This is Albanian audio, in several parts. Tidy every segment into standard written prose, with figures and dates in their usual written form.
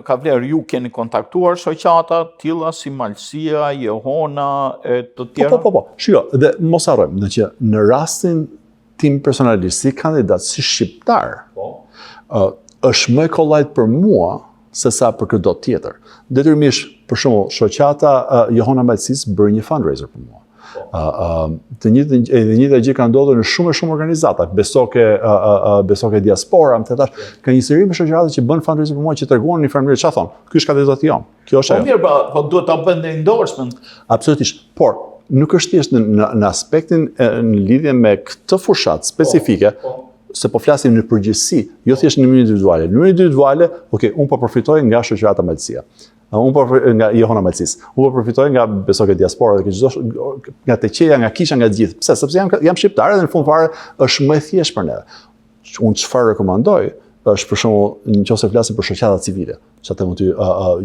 ka vlerë ju keni kontaktuar shoqata tilla si Malësia, Jehona e të tjera? Po. Shiko, dhe mos harrojmë që në rastin tim personalisht si kandidat si shqiptar, është më kollajt për mua se sa për këdo tjetër. Detyrimisht, për shembull, shoqata Jehona Malësisë bëri një fundraiser për mua. Të njëjtë gjë ka ndodhur në shumë organizata, besoke diaspora, më thëtash, ka një seri me shoqata që bën fundraiser për mua që treguan në farë çfarë thon. Ky është kandidati jam. Kjo është ajo. Po mirë, po duhet ta bëni endorsement. Absolutisht. Por nuk është thjesht në aspektin në lidhje me këtë fushat specifike, se po flasim në përgjithësi, jo thjesht në mënyrë individuale. Në mënyrë individuale, unë po përfitoj nga shoqata Malësia. Unë po nga Jehona Malësisë. Unë po përfitoj nga besoke diaspora dhe nga teqeja, nga kisha, nga gjithë. Pse? Sepse jam shqiptar dhe në fund fare është më e thjeshtë për neve. Unë çfarë rekomandoj është për shembull nëse flasim për shoqata civile. Çfarë them ty,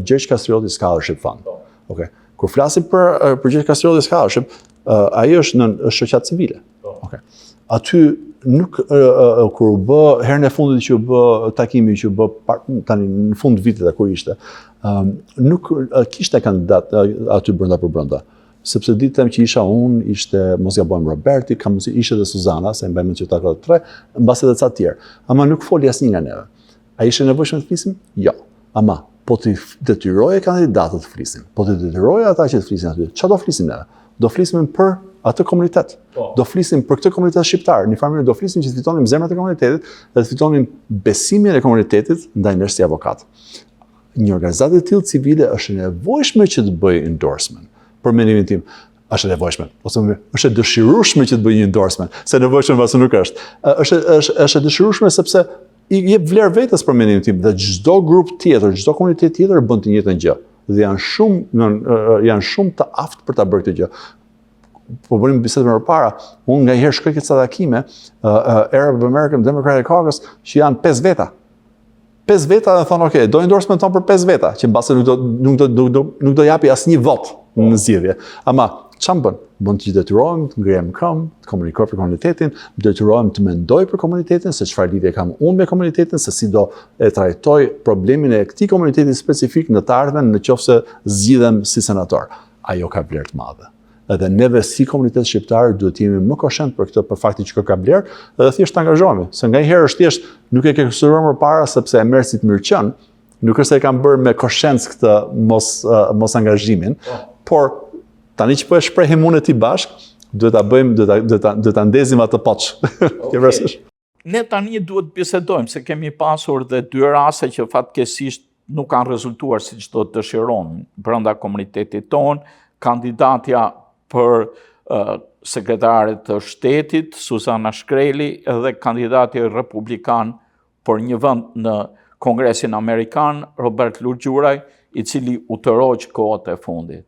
Gjergj Kastrioti Scholarship Fund. Okej. Kur flasim për Gjergj Kastrioti Scholarship, ai është shoqatë civile. Okej. Aty nuk kur u bë herën e fundit që u bë takimi që u bë tani në fund vitit kur ishte, nuk kishte kandidat aty brenda, sepse ditëm që isha unë, ishte mos gabojmë Roberti, ishte dhe Suzana, se mbajmë që ta këto tre, mbasi edhe ca të tjerë. Ama nuk foli asnjë nga neve. A ishte nevojshëm të flisim? Jo. Ama po të detyroje kandidatët të flisin, po të detyroje ata që të flisin aty, çfarë do flisim neve? Do flisim për atë komunitet. Do flisim për këtë komunitet shqiptar. Në farë do flisim që të fitonim zemrat e komunitetit dhe të fitonim besimin e komunitetit ndaj nesh si avokat. Një organizatë e tillë civile është nevojshme që të bëjë endorsement. Për mendimin tim, është nevojshme. Ose është e dëshirueshme që të bëjë një endorsement, se nevojshme pasi nuk është. Është e dëshirueshme sepse i jep vlerë vetes për mendimin tim dhe çdo grup tjetër, çdo komunitet tjetër bën të njëjtën gjë. Dhe janë shumë të aftë për ta bërë këtë gjë. Po bënim bisedë më parë, unë nga herë shkoj këto takime, Arab American Democratic Caucus, që janë 5 veta. 5 veta dhe thonë, do endorsement ton për 5 veta, që mbase nuk do japi asnjë vot në zgjedhje. Ama çfarë bën? Bën të detyrohem të ngrihem këmbë, të komunikoj për komunitetin, detyrohem të mendoj për komunitetin, se çfarë lidhje kam unë me komunitetin, se si do e trajtoj problemin e këtij komuniteti specifik në të ardhmen nëse zgjidhem si senator. Ajo ka vlerë të madhe. Edhe neve si komunitet shqiptar duhet jemi më koshent për këtë, për faktin që ka vlerë, dhe thjesht të angazhohemi. Se nganjëherë është thjesht nuk e ke konsideruar më parë sepse e merr si të mirëqen, nuk është se e kam bërë me koshencë këtë mos angazhimin, por tani që po e shprehim unë e ti bashk, duhet ta bëjmë, duhet ta ndezim atë poç. Ne tani duhet bisedojmë se kemi pasur dhe 2 raste që fatkeqësisht nuk kanë rezultuar siç do të dëshironin brenda komunitetit ton, kandidatja për sekretare të shtetit, Suzana Shkreli, dhe kandidati republikan për një vend në Kongresin Amerikan, Robert Lurgjuraj, i cili u tërhoq kohët e fundit.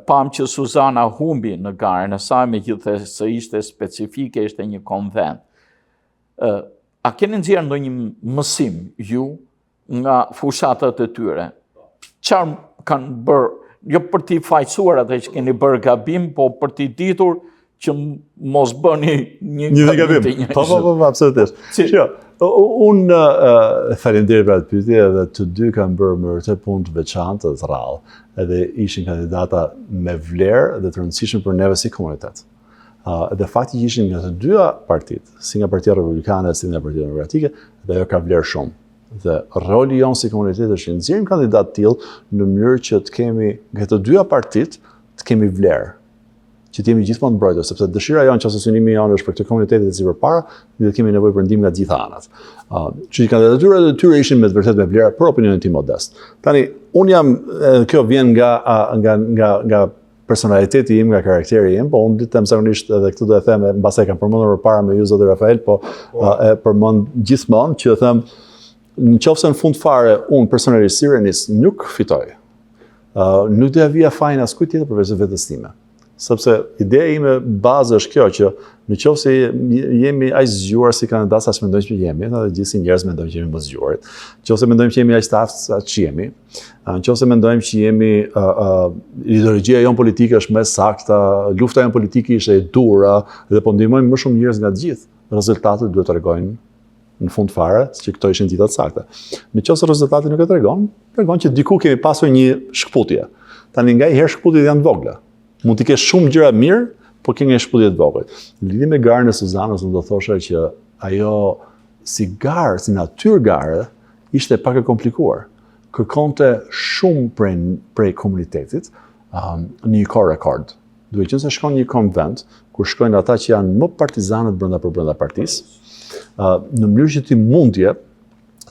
Pam që Suzana humbi në garën e saj, megjithëse ishte specifike, ishte një konvent. A keni nxjerrë ndonjë mësim ju nga fushatat e tyre? Çfarë kanë bërë? Jo për t'i fajsuar atë që keni bërë gabim, po për t'i ditur që mos bëni një gabim. Po, absolutisht. Unë faleminderit për atë pyetje dhe të dy kanë bërë më vërtet punë të veçantë të rrallë, edhe ishin kandidata me vlerë dhe të rëndësishme për neve si komunitet. Dhe fakti që ishin nga të dyja partitë, si nga Partia Republikane, si nga Partia Demokratike, dhe ajo ka vlerë shumë. Dhe roli jonë si komunitet është që nxjerrim kandidat tillë në mënyrë që të kemi nga të dyja partitë të kemi vlerë, që të jemi gjithmonë mbrojtur, sepse dëshira jonë që synimi jonë është për këtë komunitetin si përpara, dhe të kemi nevojë për ndihmë nga të gjitha anët. Që kandidaturat e tyre ishin me të vërtetë me vlerë për opinionin tim modest. Tani unë jam, kjo vjen nga personaliteti im, nga karakteri im, po unë ditem zakonisht edhe këtu do e them, mbase e kam përmendur përpara me ju zoti Rafael, po e përmend gjithmonë që them nëse në fund fare unë personalisht si Renis nuk fitoj, nuk do ja vija fajin askujt tjetër përveç vetes time. Sepse ideja ime bazë është kjo që nëse jemi aq zgjuar si kandidat sa mendojmë që jemi, edhe gjithsesi njerëz mendojnë që jemi më zgjuarit. Nëse mendojmë që jemi aq të aftë sa jemi, nëse mendojmë që jemi ideologjia jonë politike është më saktë, lufta jonë politike është e durë dhe po ndihmojmë më shumë njerëz nga të gjithë, rezultatet duhet të tregojnë në fund fare, që këto ishin ditat sakta. Në qoftë se rezultati nuk e tregon që diku kemi pasur një shkputje. Tani nga i herë shkputjet janë të vogla. Mund t'i kesh shumë gjëra mirë, po ke një shkputje të vogël. Në lidhje me garën e Suzanës, unë do thosha që ajo si garë, si natyrë gare, ishte pak e komplikuar. Kërkonte shumë prej komunitetit në një kohë rekord. Duke qenë se shkon një konvent, kur shkojnë ata që janë më partizanët brenda partisë, në mënyrë që ti mundje,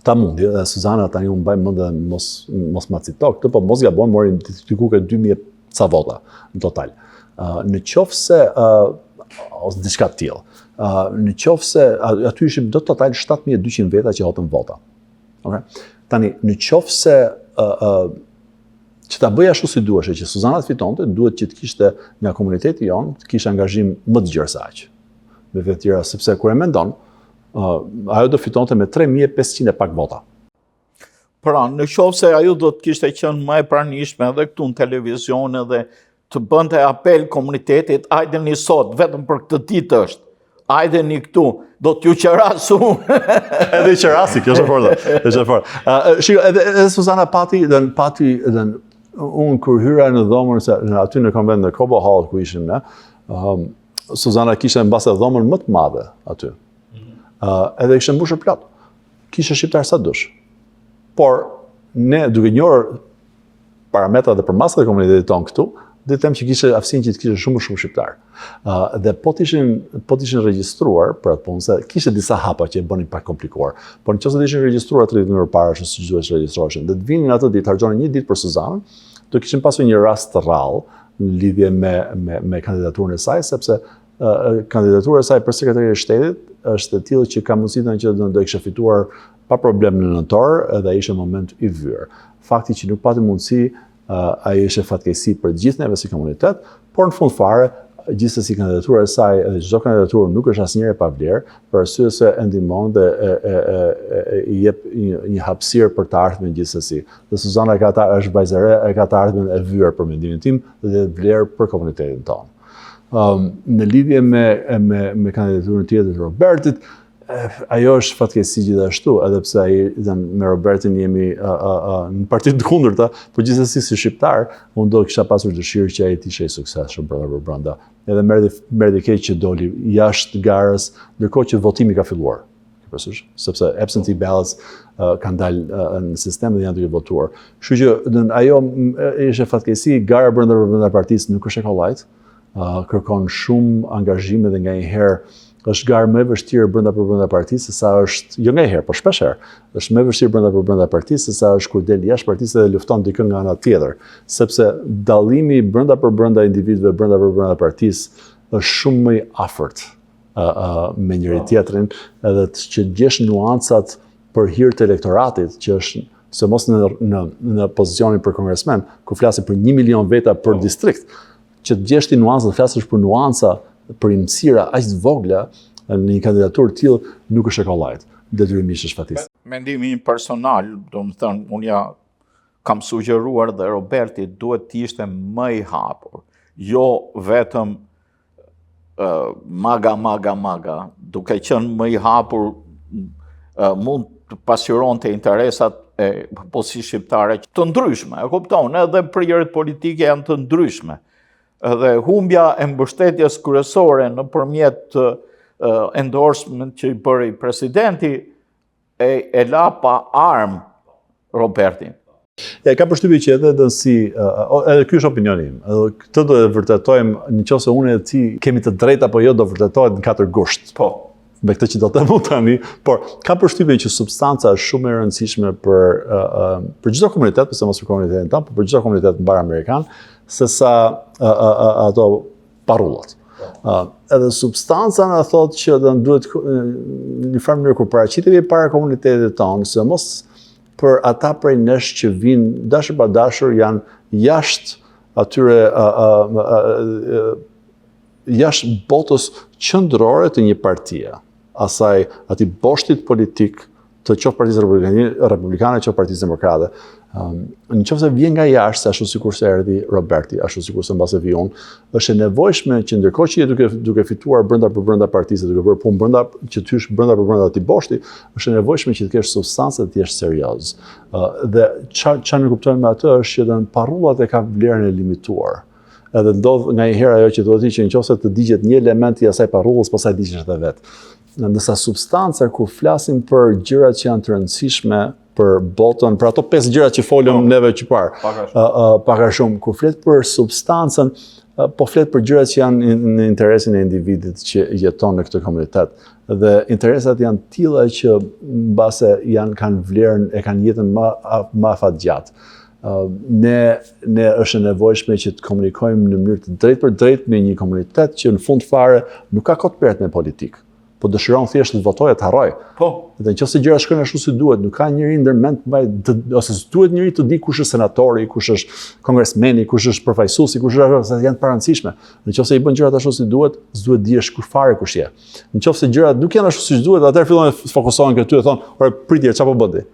dhe Suzana tani unë mbaj mend dhe mos ma cito këtë, po mos gabon, morim diku ke 2000 ca vota në total. Në qoftë se ose diçka të tillë. Në qoftë se aty ishim do total 7200 veta që hotën vota. Okay? Tani në qoftë se që ta bëj ashtu si duhej, që Suzana të fitonte, duhet që të kishte nga komuniteti jon, të kishte angazhim më të gjerë se aq. Me vetë tjera, sepse kur e mendon, ajo do fitonte me 3500 e pak vota. Pra, në qoftë se ajo do të kishte qenë më e pranishme edhe këtu në televizion edhe të bënte apel komunitetit, hajdeni sot, vetëm për këtë ditë është, hajdeni këtu, do t'ju qerasu. Edhe i qerasi, kjo është e fortë. Shiko, edhe Suzana pati, unë kur hyra në dhomën, aty në konvent në Kobo Hall ku ishim ne, Suzana kishte mbase dhomën më të madhe aty. Edhe ishte mbushur plot. Kishte shqiptar sa dush. Por ne duke njohur parametrat dhe përmasat e komunitetit tonë këtu, dhe them që kishte aftësinë që të kishte shumë shqiptar. Dhe po t'ishin regjistruar për atë punë, se kishte disa hapa që e bënin pak komplikuar. Por nëse ishin regjistruar 30 minuta para se siç duhet të regjistroheshin, dhe të vinin atë ditë, harxhonin një ditë për Suzanën, do kishin pasur një rast të rrallë në lidhje me kandidaturën e saj, sepse kandidatura e saj për sekretari e shtetit është e tillë që ka mundësinë që do kishte fituar pa problem në nëntor, edhe ishte moment i vyer. Fakti që nuk pati mundësi, ajo ishte fatkeqësi për gjithë neve si komunitet, por në fund fare, gjithsesi kandidatura e saj, edhe çdo kandidaturë nuk është asnjëherë pa vlerë, për arsye se e ndihmon dhe i jep një hapësirë për të ardhmen gjithsesi. Dhe Suzana është vajzare, e ka të ardhmen e vyer për mendimin tim dhe vlerë për komunitetin tonë. Në lidhje me kandidaturën tjetër të Robertit, ajo është fatkeqësi gjithashtu, edhe pse me Robertin jemi në partitë të kundërta, por gjithsesi si shqiptar, unë do kisha pasur dëshirë që ai të ishte i suksesshëm brenda. Edhe merri keq që doli jashtë garës, ndërkohë që votimi ka filluar. Sepse absentee ballots kanë dalë në sistem dhe janë duke votuar. Kështu që ajo ishte fatkeqësi, gara brenda partisë nuk është e kollajt, kërkon shumë angazhim dhe nganjëherë është garë më e vështirë brenda partisë, sa është, jo nganjëherë, por shpesh herë, është më e vështirë brenda partisë, sa është kur del jashtë partisë dhe lufton dikën nga ana tjetër, sepse dallimi brenda individëve brenda partisë është shumë më i afërt me njëri tjetrin, edhe që gjesh nuancat për hir të elektoratit, që është se mos në pozicionin për kongresmen, ku flasim për 1 milion veta për distrikt, që të gjesh ti nuancat, flasësh për nuanca për imësira aq të vogla në një kandidaturë të tillë nuk është e kollajt. Detyrimisht është fatkeqësi. Mendimi personal, domethënë, unë kam sugjeruar dhe Roberti duhet të ishte më i hapur. Jo vetëm maga, duke qenë më i hapur, mund të pasqyronte interesat po si shqiptare të ndryshme. E kupton, edhe prirjet politike janë të ndryshme. Edhe humbja e mbështetjes kryesore nëpërmjet endorsement që i bëri presidenti e la pa armë Robertin. Ka përshtypjen që edhe ky është opinioni im. Edhe këtë do të vërtetojmë nëse unë e ti kemi të drejtë apo jo, do vërtetohet në 4 gusht. Po. Me këtë që do të them tani, por ka përshtypjen që substanca është shumë e rëndësishme për çdo komunitet, pse mos për komunitetin tonë, por për çdo komunitet mbar amerikan, sesa ato parullat. Edhe substanca na thotë që duhet në farë mënyrë kur paraqitemi para komunitetit tonë, se mos për ata prej nesh që vinë dashur pa dashur janë jashtë atyre jashtë botës qendrore të një partie, asaj atij boshtit politik të qoftë Partisë Republikane, qoftë Partisë Demokrate. Në qoftë se vjen nga jashtë, ashtu sikur se erdhi Roberti, ashtu sikur se mbase vi unë, është e nevojshme që ndërkohë që je duke fituar brenda për brenda partisë, duke bërë punë brenda që ty është brenda për brenda ti boshti, është e nevojshme që të kesh substancë dhe të jesh serioz. Dhe çfarë ne kuptojmë me atë është që parrullat e ka vlerën e limituar. Edhe ndodh nga një herë ajo që duhet që nëse të digjet një element i asaj parrullës, pastaj digjesh edhe vetë. Ndërsa substanca, kur flasim për gjërat që janë të rëndësishme për botën, për ato 5 gjërat që folëm neve që parë, pak a shumë, kur flet për substancën, po flet për gjërat që janë në interesin e individit që jeton në këtë komunitet. Dhe interesat janë tilla që mbase kanë vlerën, e kanë jetën më afatgjatë. Ne është nevojshme që të komunikojmë në mënyrë të drejtë për drejtë me një komunitet që në fund fare nuk ka kot peret me politikë, po dëshiron thjesht të votojë të harrojë. Po. Dhe nëse gjërat shkojnë ashtu si duhet, nuk ka njëri ndërmend ose duhet njëri të di kush është senatori, kush është kongresmeni, kush është përfaqësuesi, kush është se janë të parancishme. Nëse i bën gjërat ashtu si duhet, s'duhet dihesh kush fare kush je. Nëse gjërat nuk janë ashtu siç duhet, atëherë fillojnë të fokusohen këtu e thonë, "Ore, pritje, çfarë po bën ti?"